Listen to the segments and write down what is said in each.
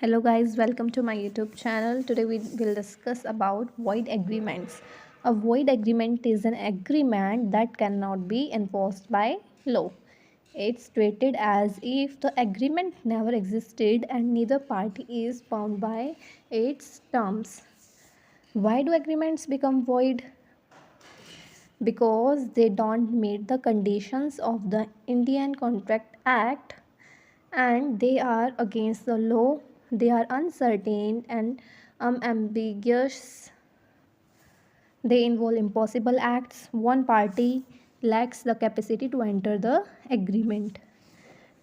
Hello guys, welcome to my YouTube channel. Today we will discuss about void agreements. A void agreement is an agreement that cannot be enforced by law. It's treated as if the agreement never existed and neither party is bound by its terms. Why do agreements become void? Because they don't meet the conditions of the Indian Contract Act and they are against the law, they are uncertain and ambiguous, they involve impossible acts, one party lacks the capacity to enter the agreement.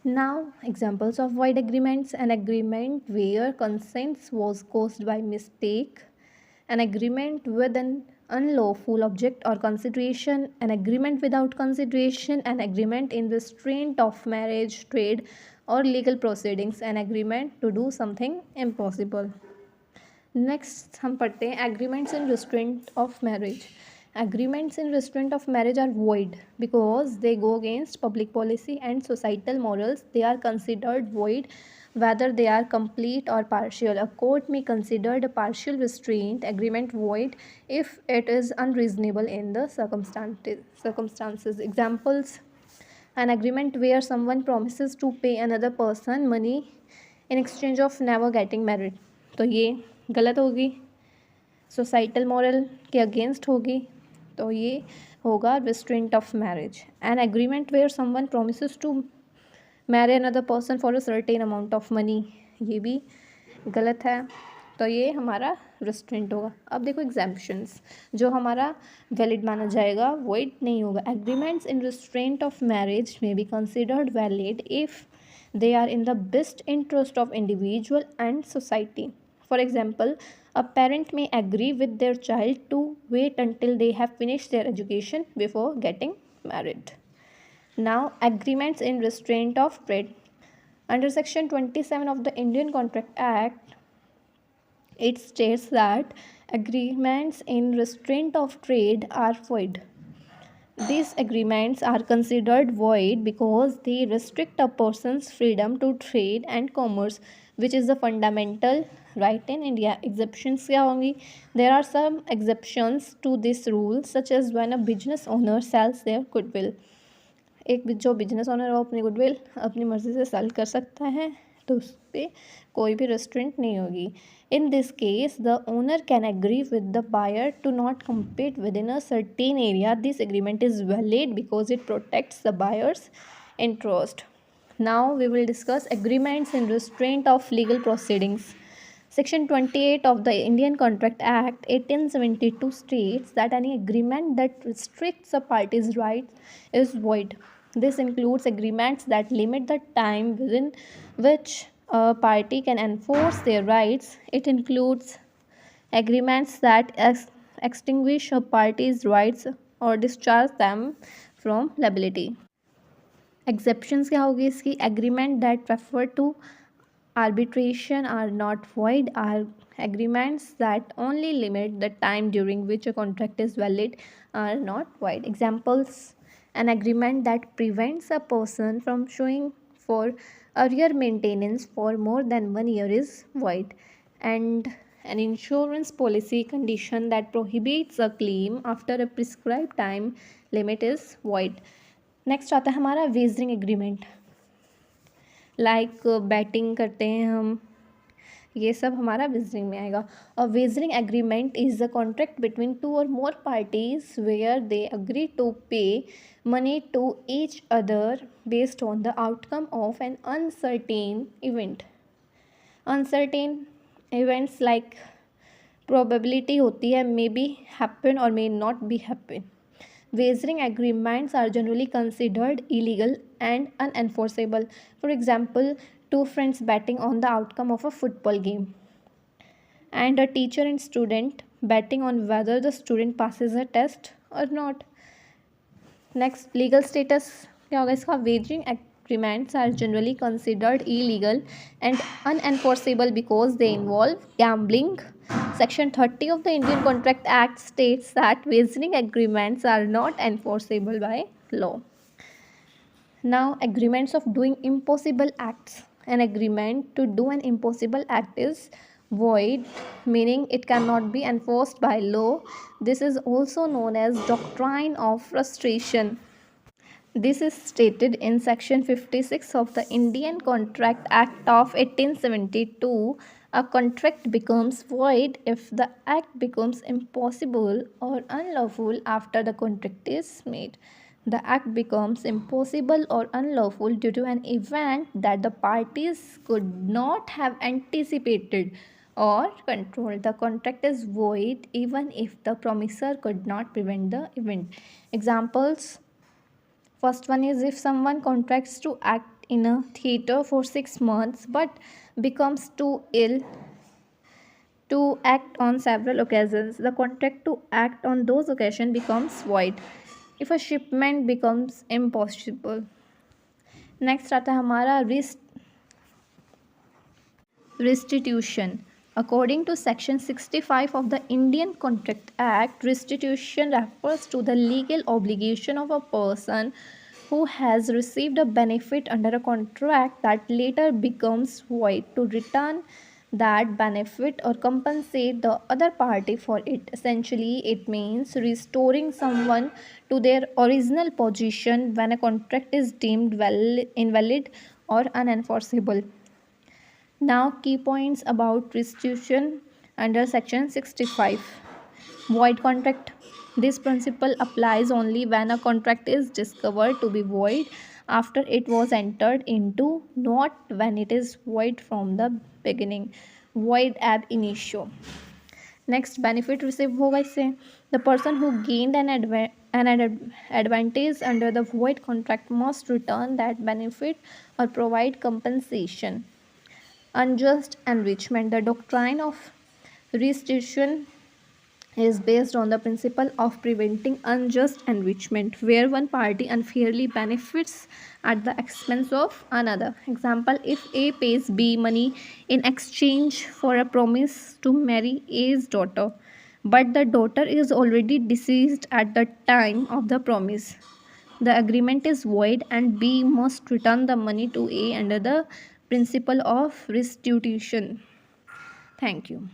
Now, examples of void agreements: an agreement where consent was caused by mistake, an agreement with an unlawful object or consideration, an agreement without consideration, an agreement in restraint of marriage, trade, or legal proceedings, an agreement to do something impossible. Next हम पढ़ते हैं agreements in restraint of marriage. Agreements in restraint of marriage are void because they go against public policy and societal morals. They are considered void whether they are complete or partial. A court may consider a partial restraint agreement void if it is unreasonable in the circumstances. Examples: an agreement where someone promises to pay another person money in exchange of never getting married. तो ये गलत होगी, societal moral के against होगी, तो ये होगा restraint of marriage. An agreement where someone promises to marry another person for a certain amount of money, ये भी गलत है, तो ये हमारा रिस्ट्रेंट होगा. अब देखो एग्जाम्पशंस, जो हमारा वैलिड माना जाएगा वॉइड नहीं होगा. Agreements in restraint of marriage में be considered valid if they are in the best interest of individual and society. For example, a parent may agree with their child to wait until they have finished their education before getting married. Now, agreements in restraint of trade. Under section 27 of the Indian Contract Act, it states that agreements in restraint of trade are void. These agreements are considered void because they restrict a person's freedom to trade and commerce, which is the fundamental right in India. Exceptions क्या होंगी? There are some exceptions to this rule, such as when a business owner sells their goodwill. एक जो business owner हो अपनी goodwill अपनी मर्ज़ी से cell कर सकता है, तो उस पर कोई भी रेस्ट्रेंट नहीं होगी. In this case, the owner can agree with the buyer to not compete within a certain area. This agreement is valid because it protects the buyer's interest. Now we will discuss agreements in restraint of legal proceedings. Section 28 of the Indian Contract Act 1872 states that any agreement that restricts a party's rights is void. This includes agreements that limit the time within which a party can enforce their rights. It includes agreements that extinguish a party's rights or discharge them from liability. Exceptions क्या होगी इसकी? Agreement that refer to arbitration are not void. Are agreements that only limit the time during which a contract is valid are not void. Examples: an agreement that prevents a person from suing for arrear maintenance for more than 1 year is void, and an insurance policy condition that prohibits a claim after a prescribed time limit is void. Next आता है हमारा wagering agreement. Like batting करते हैं हम, ये सब हमारा wagering में आएगा. और wagering agreement is the contract between two और more parties where they agree to pay money to each other based on the outcome of an uncertain event. Uncertain events like probability होती है, may be happen और may not be happen. Wagering agreements are generally considered illegal and unenforceable. For example, two friends betting on the outcome of a football game, and a teacher and student betting on whether the student passes a test or not. Next, legal status क्या होगा इसका? Wagering agreements are generally considered illegal and unenforceable because they involve gambling. Section 30 of the Indian Contract Act states that wagering agreements are not enforceable by law. Now, agreements of doing impossible acts. an agreement to do an impossible act is void, meaning it cannot be enforced by law. This is also known as doctrine of frustration. This is stated in Section 56 of the Indian Contract Act of 1872. A contract becomes void if the act becomes impossible or unlawful after the contract is made. The act becomes impossible or unlawful due to an event that the parties could not have anticipated or controlled. The contract is void even if the promisor could not prevent the event. Examples: first one is, if someone contracts to act in a theater for 6 months but becomes too ill to act on several occasions, the contract to act on those occasions becomes void. If a shipment becomes impossible. Next आता है हमारा restitution. According to Section 65 of the Indian Contract Act, restitution refers to the legal obligation of a person who has received a benefit under a contract that later becomes void to return that benefit or compensate the other party for it. Essentially, it means restoring someone to their original position when a contract is deemed invalid or unenforceable. Now, key points about restitution under Section 65. Void contract. This principle applies only when a contract is discovered to be void after it was entered into, not when it is void from the beginning. Void ab initio. Next, benefit receive होगा इससे. The person who gained an advantage under the void contract must return that benefit or provide compensation. Unjust enrichment. The doctrine of restitution is based on the principle of preventing unjust enrichment, where one party unfairly benefits at the expense of another. Example: if A pays B money in exchange for a promise to marry A's daughter, but the daughter is already deceased at the time of the promise, the agreement is void and B must return the money to A under the principle of restitution. Thank you.